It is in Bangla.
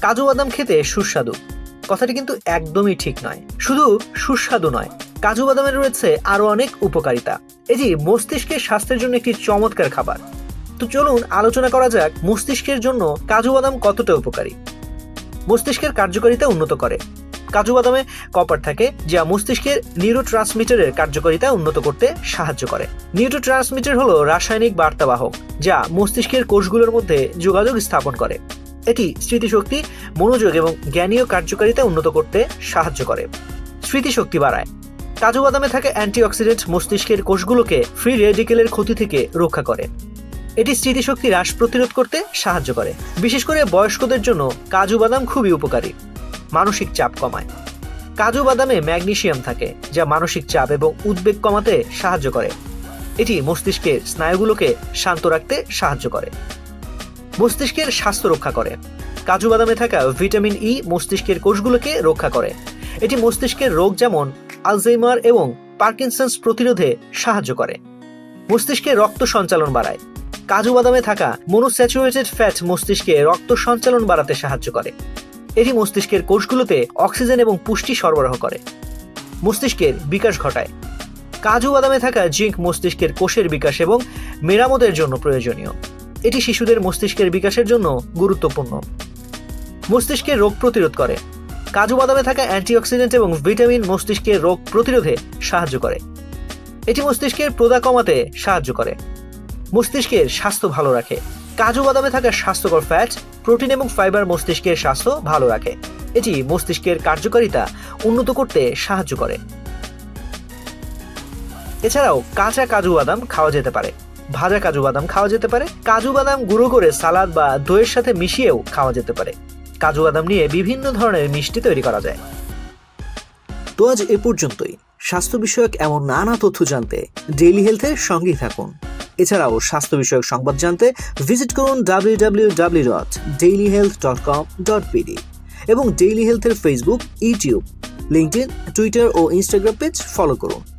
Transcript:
কাজু বাদাম খেতে সুস্বাদু, কথাটি কিন্তু একদমই ঠিক নয়। শুধু সুস্বাদু নয়, কাজু বাদামে রয়েছে আরো অনেক উপকারিতা। এটি মস্তিষ্কের স্বাস্থ্যের জন্য একটি চমৎকার খাবার। তো চলুন আলোচনা করা যাক মস্তিষ্কের জন্য কাজু বাদাম কতটা উপকারী। মস্তিষ্কের কার্যকারিতা উন্নত করে। কাজু বাদামে কপার থাকে, যা মস্তিষ্কের নিউরোট্রান্সমিটারের কার্যকারিতা উন্নত করতে সাহায্য করে। নিউরোট্রান্সমিটার হলো রাসায়নিক বার্তাবাহক, যা মস্তিষ্কের কোষগুলোর মধ্যে যোগাযোগ স্থাপন করে। এটি স্মৃতিশক্তি, মনোযোগ এবং জ্ঞানীয় কার্যকারিতা উন্নত করতে সাহায্য করে। স্মৃতিশক্তি বাড়ায়। কাজু বাদামে থাকা অ্যান্টিঅক্সিডেন্ট মস্তিষ্কের কোষগুলোকে ফ্রি রেডিকেলের ক্ষতি থেকে রক্ষা করে। এটি স্মৃতিশক্তি হ্রাস প্রতিরোধ করতে সাহায্য করে। বিশেষ করে বয়স্কদের জন্য কাজু বাদাম খুবই উপকারী। মানসিক চাপ কমায়। কাজু বাদামে ম্যাগনেসিয়াম থাকে, যা মানসিক চাপ এবং উদ্বেগ কমাতে সাহায্য করে। এটি মস্তিষ্কের স্নায়ুগুলোকে শান্ত রাখতে সাহায্য করে। মস্তিষ্কের স্বাস্থ্য রক্ষা করে। কাজু বাদামে থাকা ভিটামিন ই মস্তিষ্কের কোষগুলোকে রক্ষা করে। এটি মস্তিষ্কের রোগ যেমন আলঝেইমার এবং পার্কিনসন্স প্রতিরোধে সাহায্য করে। মস্তিষ্কে রক্ত সঞ্চালন বাড়ায়। কাজু বাদামে থাকা মনোস্যাচুরেটেড ফ্যাট মস্তিষ্কে রক্ত সঞ্চালন বাড়াতে সাহায্য করে। এটি মস্তিষ্কের কোষগুলোতে অক্সিজেন এবং পুষ্টি সরবরাহ করে। মস্তিষ্কের বিকাশ ঘটায়। কাজু বাদামে থাকা জিঙ্ক মস্তিষ্কের কোষের বিকাশ এবং মেরামতের জন্য প্রয়োজনীয়। এটি শিশুদের মস্তিষ্কের বিকাশের জন্য গুরুত্বপূর্ণ। মস্তিষ্কের রোগ প্রতিরোধ করে। কাজু বাদামে থাকা অ্যান্টিঅক্সিডেন্ট এবং ভিটামিন মস্তিষ্কের রোগ প্রতিরোধে সাহায্য করে। এটি মস্তিষ্কের প্রদাহ কমাতে সাহায্য করে। মস্তিষ্কের স্বাস্থ্য ভালো রাখে। কাজু বাদামে থাকা স্বাস্থ্যকর ফ্যাট, প্রোটিন এবং ফাইবার মস্তিষ্কের স্বাস্থ্য ভালো রাখে। এটি মস্তিষ্কের কার্যকারিতা উন্নত করতে সাহায্য করে। এছাড়াও কাঁচা কাজু বাদাম খাওয়া যেতে পারে, ভাজা কাজু বাদাম খাওয়া যেতে পারে, কাজু বাদাম গুঁড়ো করে সালাদ বা দইয়ের সাথে মিশিয়েও খাওয়া যেতে পারে। কাজু বাদাম নিয়ে বিভিন্ন ধরনের মিষ্টি তৈরি করা যায়। তো আজ এ পর্যন্তই। স্বাস্থ্য বিষয়ক এমন নানা তথ্য জানতে ডেইলি হেলথের সঙ্গেই থাকুন। এছাড়াও স্বাস্থ্য বিষয়ক সংবাদ জানতে ভিজিট করুন www.dailyhealth.com.pd এবং ডেইলি হেলথের ফেসবুক, ইউটিউব, লিঙ্কডইন, টুইটার ও ইনস্টাগ্রাম পেজ ফলো করুন।